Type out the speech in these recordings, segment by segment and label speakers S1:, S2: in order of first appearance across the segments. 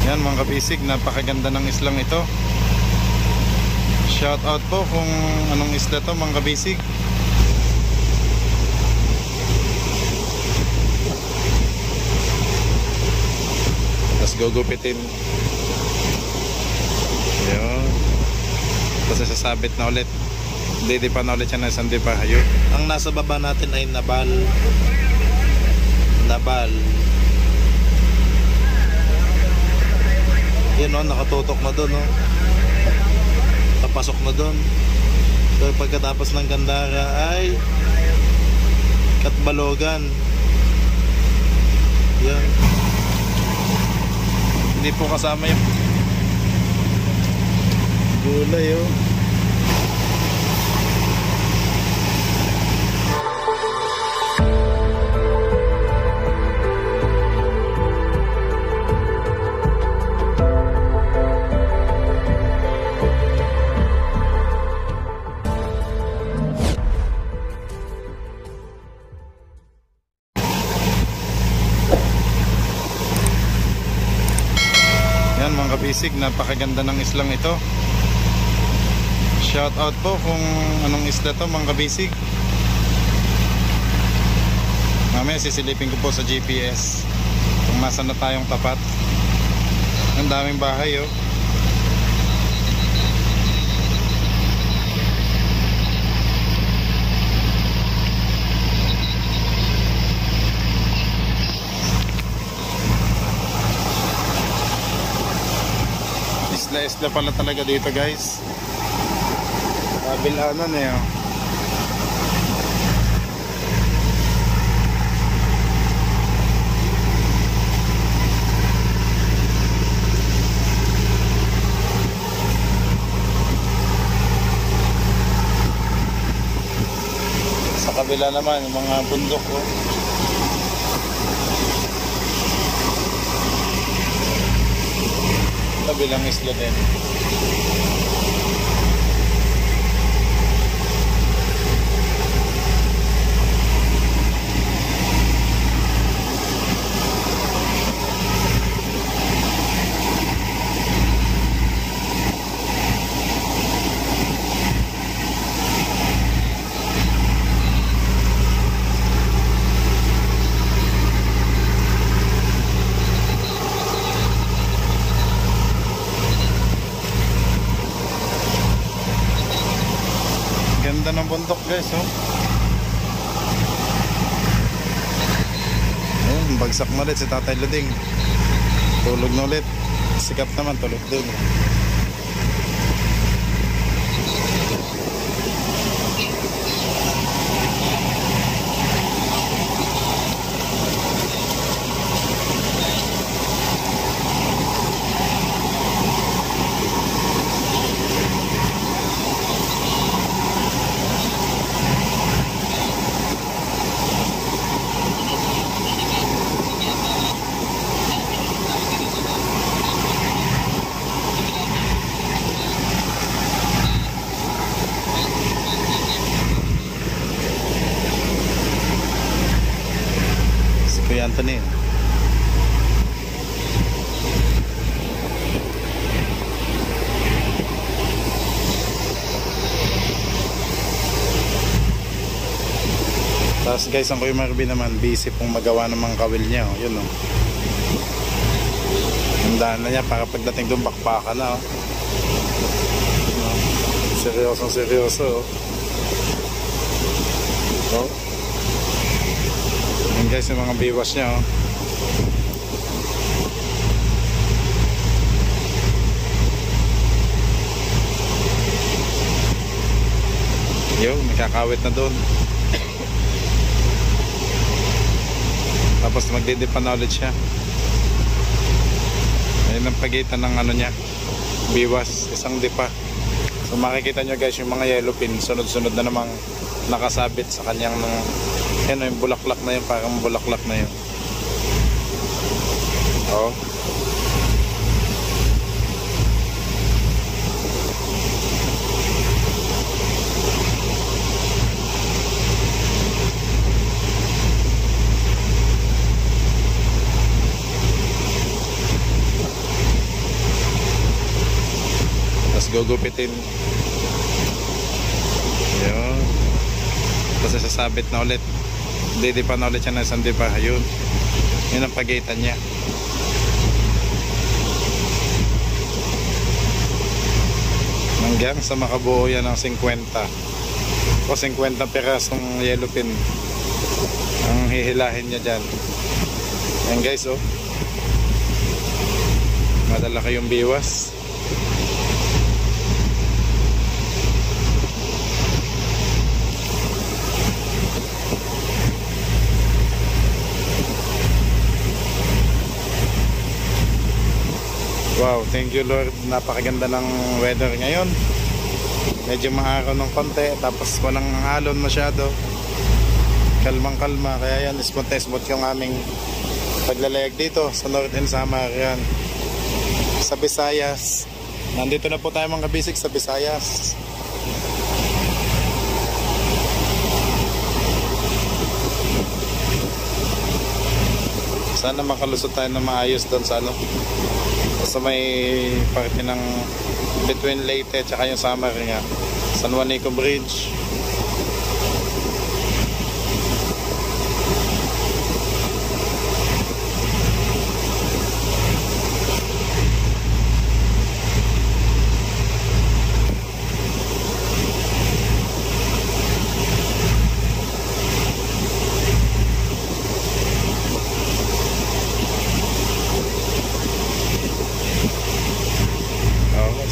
S1: Yan mga kabisig, napakaganda ng islang ito. Shout out po kung anong isla to mga kabisig. Tapos gugupitin. Yun. Tapos sasabit na ulit. Didipa na ulit siya na isang dipa. Ayun.
S2: Ang nasa baba natin ay nabal. Yan o, nakatutok na doon o. Tapasok na doon. So pagkatapos ng Gandara ay Katbalogan. Yan.
S1: Hindi po kasama yung gulay o. Mga kabisig, napakaganda ng islang ito. Shout out po kung anong isla to mga kabisig. Mamaya sisilipin ko po sa GPS kung nasa na tayong tapat. Ang daming bahay oh. Isla pala talaga dito guys. Kabilanan eh oh. Sa kabila naman yung mga bundok oh. Kabilang isla din. Ganda ng bundok guys oh. Ayun, bagsak na ulit si Tatay Luding. Tulog na ulit. Sikap naman tulog din. Anthony. Tapos guys, ang Kuya Marvin naman busy pong magawa ng mga kawil niya oh. Yun oh. Handaan na niya para pagdating doon bakbakan na oh. Seryosong seryoso oh. Yan guys yung mga biwas niya oh. Yung nakakawit na doon. Tapos magdidipa na ulit siya. Ayun ang pagitan ng ano niya, biwas, isang dipa. So makikita nyo guys yung mga yellow pin sunod-sunod na namang nakasabit sa kanyang yan o, yung bulaklak na yun, parang bulaklak na yun. Oo. gugupitin. Yun. Tapos sasabit na ulit. Didipa na ulit siya ng isang dipa. Yun. Yun ang pagitan niya. Hanggang sa makabuo yan ng 50 o 50 pirasong yellow pin ang hihilahin niya dyan. Yan guys, oh, madalaki yung biwas. Wow, thank you Lord. Napakaganda ng weather ngayon. Medyo maaraw ng konti, tapos walang alon masyado. Kalmang kalma, kaya yan, smooth yung aming paglalayag dito sa Northern Samar. Yan, sa Visayas. Nandito na po tayo mga kabisig sa Visayas. Sana makalusot tayo na maayos doon sa ano, sa may parte ng between Leyte tsaka yung Samar nga, San Juanico Bridge.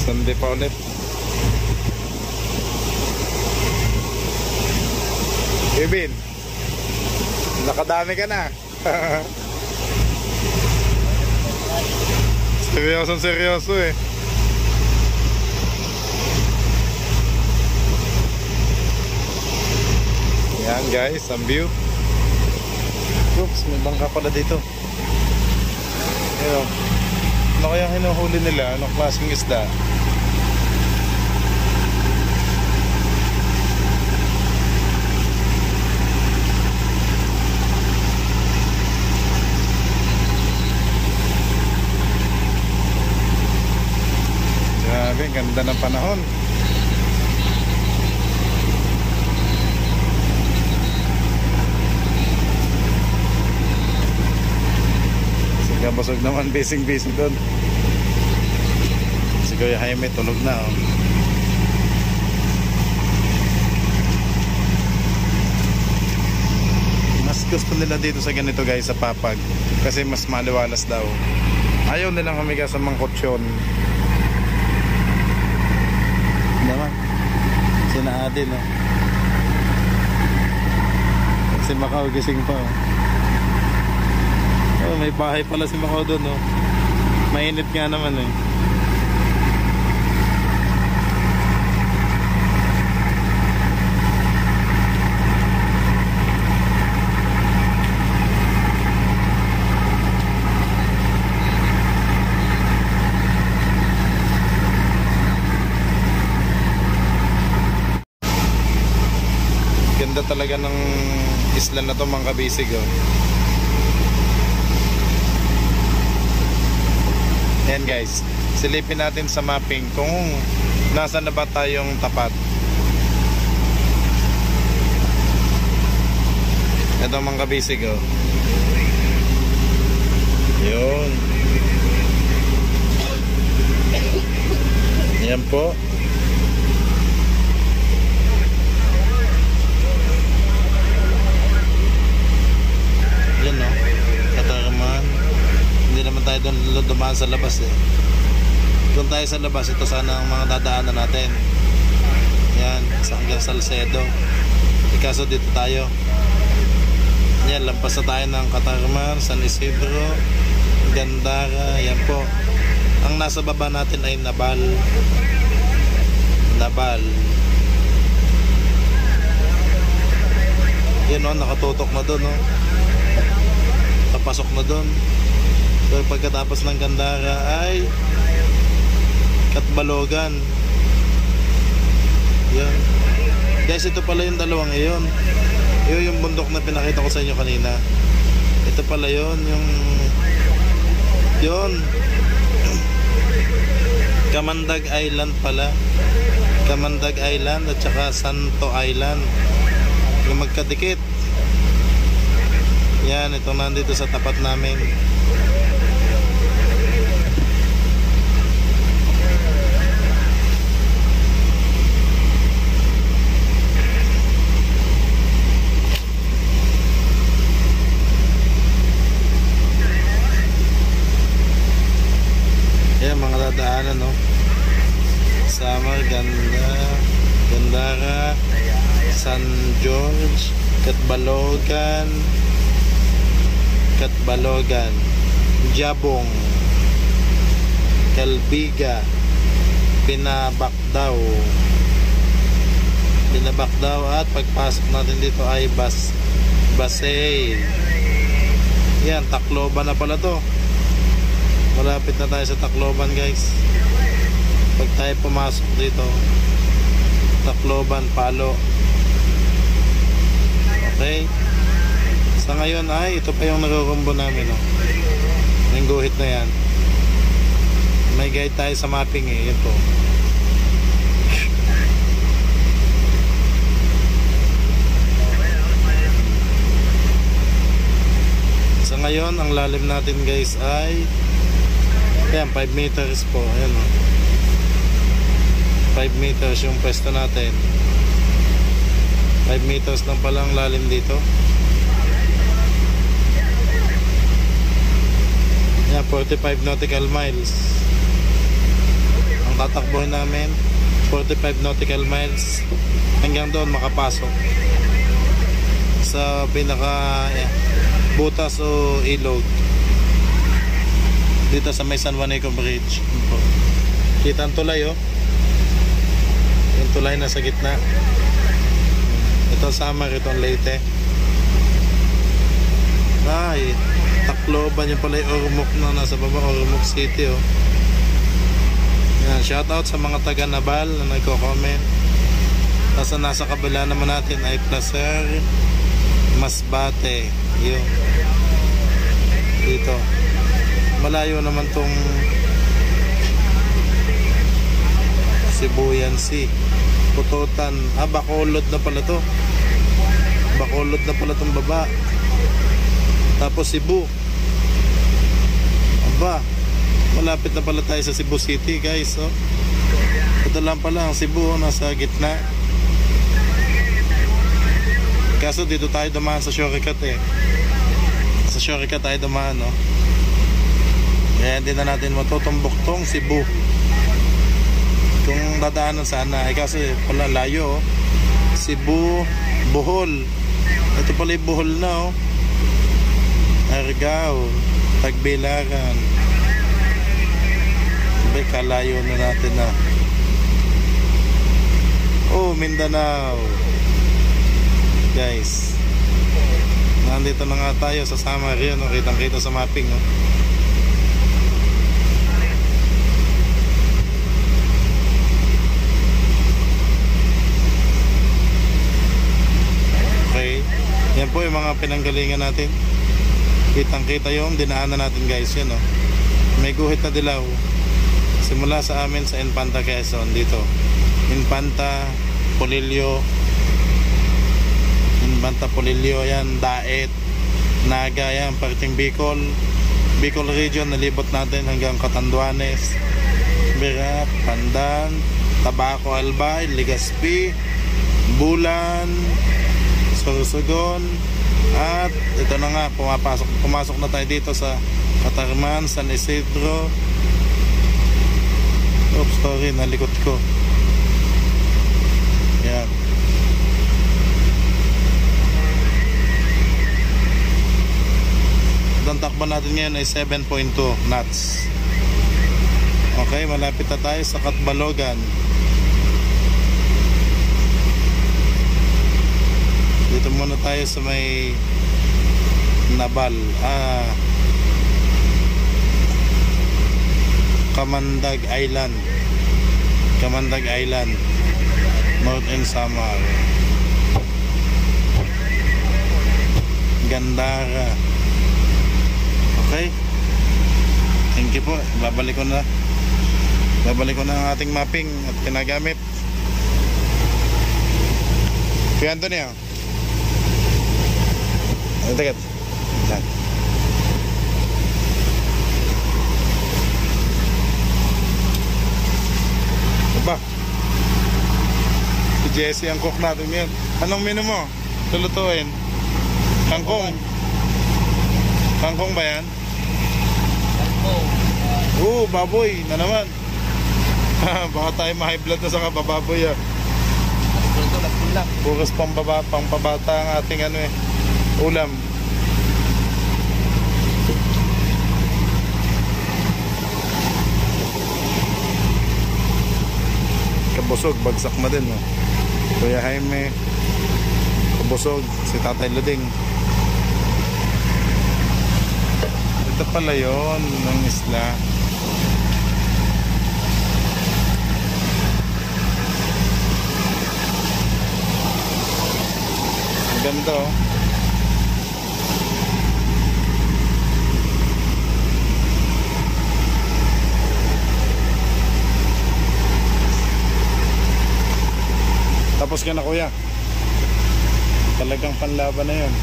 S1: Sunday pa ulit. Kevin, nakadami ka na. Seryoso eh. Yan guys, ang view. Oops, may bangka pala dito. Ayun. Ano kayang hinuhuli nila? Anong klaseng isda? Grabe, ganda ng panahon. Busog naman, busy doon. Si Kuya Jaime tulog na, oh. Mas gusto nila dito sa ganito guys, sa Papag, kasi mas maliwalas daw. Ayaw nilang humiga sa mangkotsyon. Naman sina Adin, oh. Si Macau gising pa, oh. Oh, may bahay pala si Macau doon, oh. Mainit nga naman eh. Ganda talaga ng isla na to mga kabisig, oh. Ayan guys, silipin natin sa mapping kung nasa na ba tayong tapat. Ito mga kabisig, oh. Yun. Yan po. Yan, no? Katarman. Hindi naman tayo doon dumaan sa labas eh. Doon tayo sa labas, ito sana ang mga dadaanan natin. Yan, hanggang Salcedo. Ikaso dito tayo. Yan, lampas na tayo ng Catarman, San Isidro, Gandara. Yan po. Ang nasa baba natin ay Nabal. Yan, oh, nakatutok na doon, oh. Papasok na doon. So pagkatapos ng Gandara ay Katbalogan. Yan guys, ito pala yung dalawang iyon. Yun yung bundok na pinakita ko sa inyo kanina. Ito pala yun, yung yun.
S2: Kamandag Island pala. Kamandag Island at saka Santo Island. Yung magkadikit. Yan, ito nandito sa tapat namin. Yan, mga dadaanan, no? Samar, Gandara, San George, Katbalogan, Jabong, Calbiga, Pinabakdaw at pagpasok natin dito ay Basay. Yan, Tacloban na pala to. Malapit na tayo sa Tacloban, guys. Pag tayo pumasok dito, Tacloban, Palo. Okay. Sa ngayon ay ito pa yung nagkukumbo namin, no? Yung guhit na yan. May guide tayo sa mapping eh. Yan po. Sa ngayon ang lalim natin, guys, ay ayan, 5 meters po. Ayan, no? 5 meters yung pwesto natin. 5 meters lang pala ang lalim dito. Yan, 45 nautical miles. Ang tatakbuhin namin 45 nautical miles hanggang doon makapasok sa pinaka butas o ilog dito sa may San Juanico Bridge. Kita ang tulay, oh. Yung tulay na sa gitna. Ito Samar, ito Leyte. Ay, Tacloban yung pala yung Ormoc na nasa baba, Ormoc City, oh. Yan, shoutout sa mga taga Nabal na nagko-comment. Tapos nasa kabila naman natin ay Placer, Masbate. Yun. Dito. Malayo naman tong Sibuyan Sea. Pututan. Bacolod na pala to. Bacolod na pala tong baba. Tapos Cebu. Malapit na pala tayo sa Cebu City, guys, oh. Ito lang pala ang Cebu, oh, nasa gitna. Kaso dito tayo dumaan sa shortcut eh. Sa shortcut tayo dumaan, oh. Kaya hindi na natin matutumbok tong Cebu. Kung dadaanan sana ay kasi pala layo, oh. Cebu, Bohol. Ito pala yung Bohol na, oh. Argao, Tagbilaran. Sabi, kalayo na natin na. Oh, Mindanao. Guys, nandito na nga tayo sa Samar yun, no? Kitang kita sa mapping, no? Okay, yan po yung mga pinanggalingan natin. Kitang kita yung dinaanan natin, guys, yun, no? May guhit na dilaw simula sa amin sa Infanta, Quezon. Dito Infanta, Polillo, yan, Daet, Naga, yan, parting Bicol region, nalibot natin hanggang Catanduanes, Birat, Pandan, Tabaco, Albay, Legazpi, Bulan, Sorsogon, at ito na nga, pumasok na tayo dito sa Katarman, San Isidro. Oops, sorry, nalikot ko. Yan. Ang takbo natin ngayon ay 7.2 knots. Okay, malapit na tayo sa Katbalogan. Dito muna tayo sa may Nabal. Kamandag Island. Northern Samar. Gandara. Okay. Thank you po. Babalik ko na. Babalik ko na ang ating mapping at ginagamit. Kuya Anthony, oh. Teka. Saan? Aba. Si Jesse ang cook natin ngayon. Anong menu mo? Lulutuin? Kangkong. Kangkong ba yan? Oo, baboy na naman. Baka tayo ma-high blood na sa kabababoy ah. Bukas pambabata ang ating ano eh, ulam. Kabusog, bagsak na din, no? Kuya Jaime, kabusog, si Tatay Luding. Ito pala yun, ng isla. Ang ganda, oh. Tapos ka na, kuya. Talagang panlaban na yun.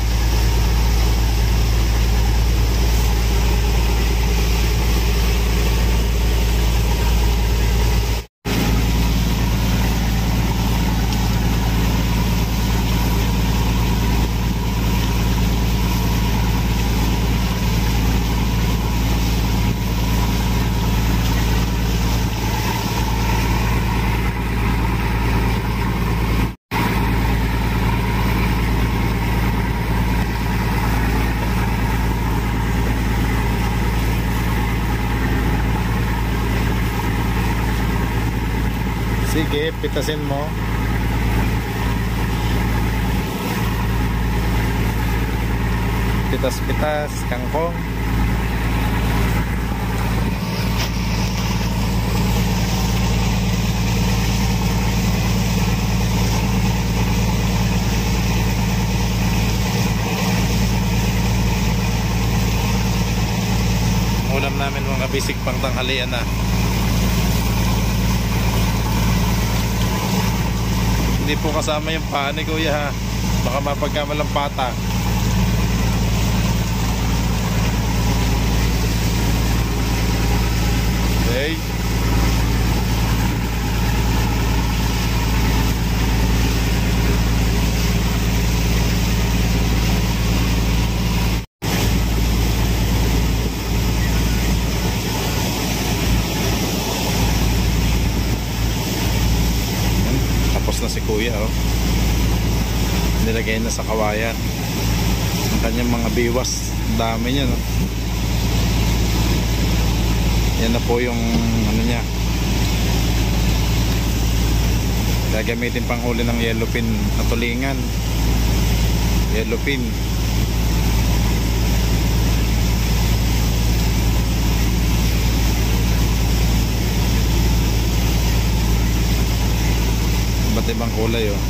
S2: Sige, pitasin mo. Pitas-pitas, kangkong. Ulam namin mga kabisig pang tanghalian na. Hindi po kasama yung paa ni kuya ha. Baka mapagkamalang pata. Okay. Na si kuya, oh. Nilagay na sa kawayan ang kanyang mga biwas. Dami niya, no? Yan na po yung ano niya, gagamitin pang huli ng yellowfin na tulingan. Yellowfin. Iba't ibang kulay, oh.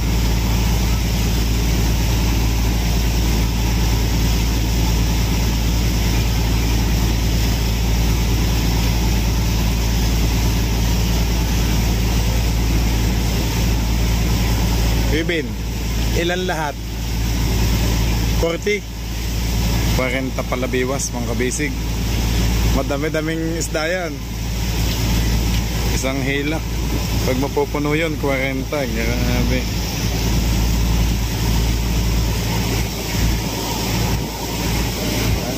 S2: Bibin, ilan lahat? 40? 40 pala biwas, mga kabisig. Madami-daming isda yan. Isang hilak. Pag mapupuno yun, 40. Grabe.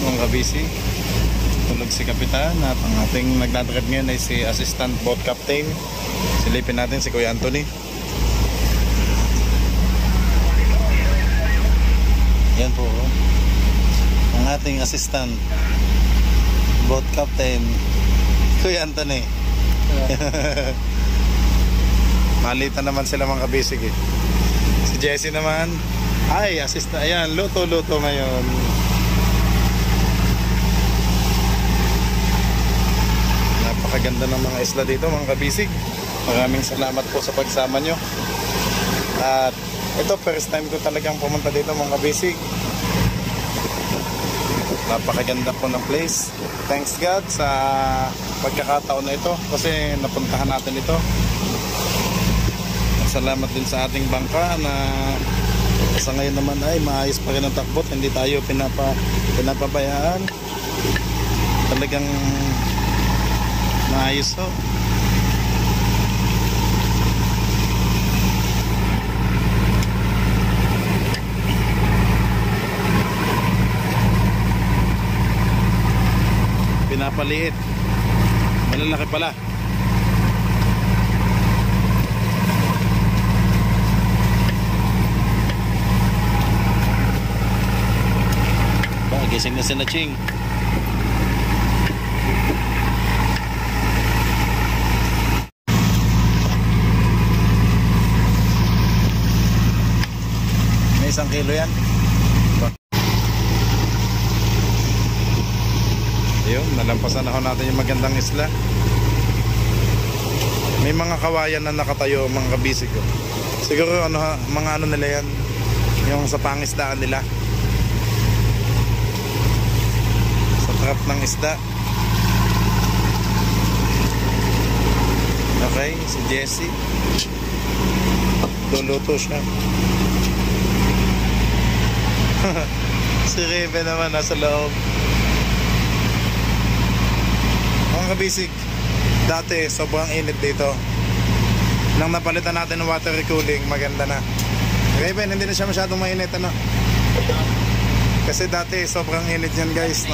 S2: Mga kabisig, tulog si Kapitan at ang ating nagdadrive ngayon ay si Assistant Boat Captain. Silipin natin si Kuya Anthony. Yan po ang ating Assistant Boat Captain, Kuya Anthony. Malitan naman sila mga kabisig eh. Si Jesse naman ay assistant. Ayan, luto-luto ngayon. Napakaganda ng mga isla dito mga kabisig. Maraming salamat po sa pagsama nyo. At ito first time ko talagang pumunta dito mga kabisig.
S1: Napakaganda po ng place. Thanks God sa pagkakataon na ito kasi napuntahan natin ito. Salamat din sa ating bangka na sa ngayon naman ay maayos pa rin ang takbo. Hindi tayo pinapabayaan. Talagang maayos ho. Pinapaliit. Malalaki pala. Gising na si Naching. May 1 kilo yan. Ayun, nalampasan ako natin yung magandang isla. May mga kawayan na nakatayo, mga kabisig ko. Siguro mga ano nila yan, yung sa pangisdaan nila. Trap ng isda. Okay, si Jessie luluto siya. Si Rebe naman nasa loob. Mga kabisig, dati sobrang init dito. Nang napalitan natin ng water cooling, maganda na. Rebe, hindi na siya masyadong mainit, ano? Kasi dati sobrang init yan guys.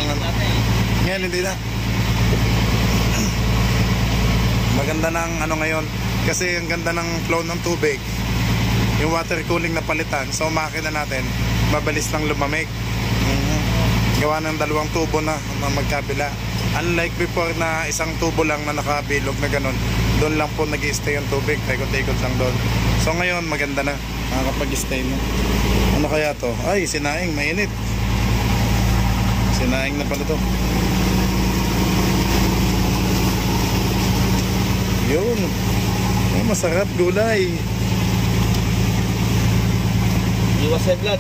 S1: Ngayon hindi na. Maganda ng ano ngayon. Kasi ang ganda ng flow ng tubig. Yung water cooling na palitan. So makina natin, mabilis lang lumamig. Gawa ng 2 tubo na magkabila. Unlike before na 1 tubo lang na nakabilog na ganun. Doon lang po nag-i-stay yung tubig. Taikot-taikot lang doon. So ngayon maganda na. Makakapag-stay na. Ano kaya to? Ay, sinaing, mainit. Sinaing na pala to. Yun. Oh, masarap gulay.
S3: Iwas sa vlog.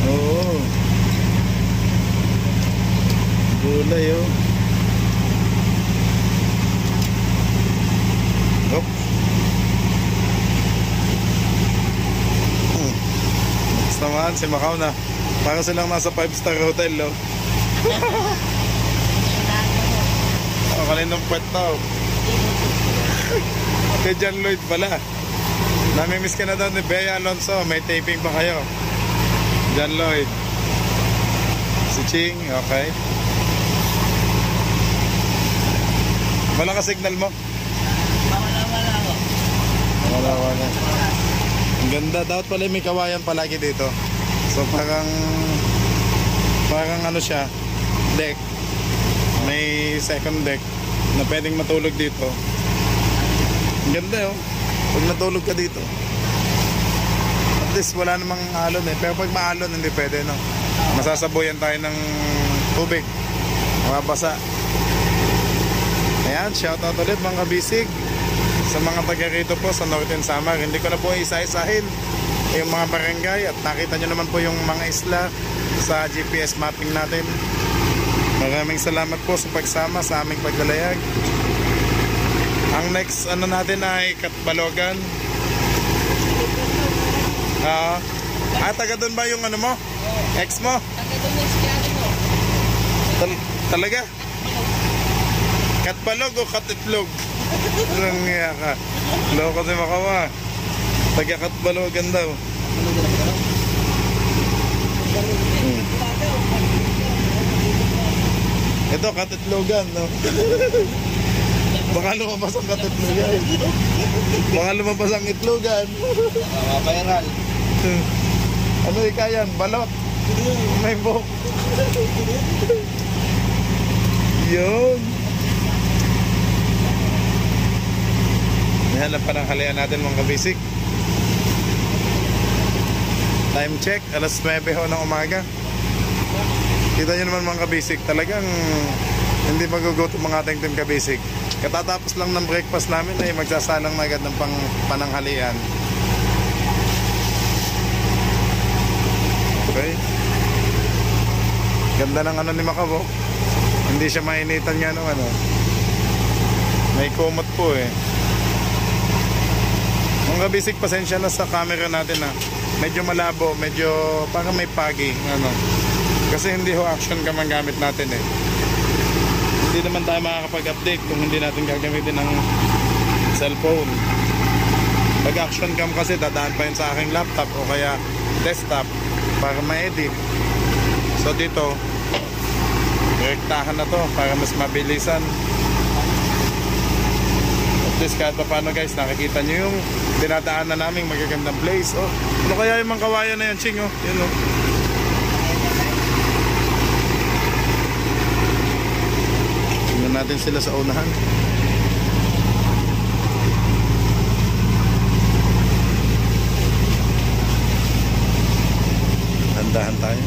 S1: Oo. Gulay oh. Hop. Next naman si Macau na. Para silang nasa 5-star hotel oh. Kaninong puwet na kay John Lloyd pala. Namimiss ka na daw ni Bea Alonso. May taping pa kayo. John Lloyd. Si Ching, okay. Wala ka signal mo?
S3: Wala ako.
S1: Wala. Ang ganda. Dapat pala may kawayan palagi dito. So parang ano siya, deck. May second deck na pwedeng matulog dito. Ang ganda oh. Pag natulog ka dito, at least wala namang alon eh. Pero pag maalon hindi pwede no. Masasabuyan tayo ng tubig, mababasa. Ayan, shoutout ulit mga kabisig sa mga taga rito po sa Northern Samar. Hindi ko na po isa-isahin yung mga barangay at nakita nyo naman po yung mga isla sa GPS mapping natin. Maraming salamat po sa pagsama sa aming paglalayag. Ang next ano natin ay Katbalogan. Taga doon ba yung ano mo? Ex mo?
S3: Taga doon yung siyari mo.
S1: Talaga? Katbalog o Katitlog? Anong nga ka? Loko si Makawa. Taga Katbalogan daw. Ito Katitlogan no? Baka lumabas ang Katitlogan. Baka lumabas ang Itlogan.
S3: Viral.
S1: Ano ikayan? Balot. May buhok. Yun. Yan lang pa ng halayan natin mga kabisik. Time check, alas 9 ho ng umaga. Kita nyo naman mga kabisik, talagang hindi magugutom mga ating team kabisik. Katatapos lang ng breakfast namin ay magsasalang na agad ng pananghalian. Okay. Ganda ng ano ni Macabo. Hindi siya mainitan nga ng ano. May kumot po eh. Mga kabisig, pasensya na sa camera natin ha. Medyo malabo, medyo parang may pagi. Ano. Kasi hindi ho action cam ang gamit natin eh. Hindi naman tayo makakapag-update kung hindi natin gagamitin ng cellphone. Pag action cam kasi dadaan pa yun sa aking laptop o kaya desktop para ma-edit. So dito, direktahan na to para mas mabilisan. At least kahit pa paano guys, nakikita nyo yung dinadaan na naming magagandang place. Oh, ano kaya yung mga kawayan na yan, Ching? Oh, yun oh. Tingnan natin sila sa unahan. Handahan tayo.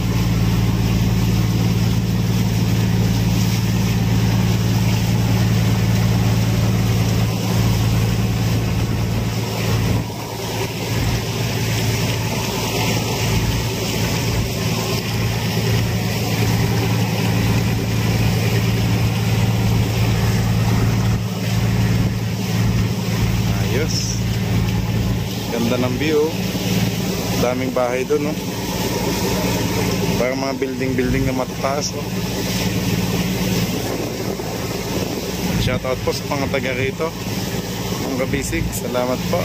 S1: Ayos. Ganda ng view. Daming bahay doon, no? Parang mga building na matataas, no? Shoutout po sa mga taga rito. Mga kabisig, salamat po.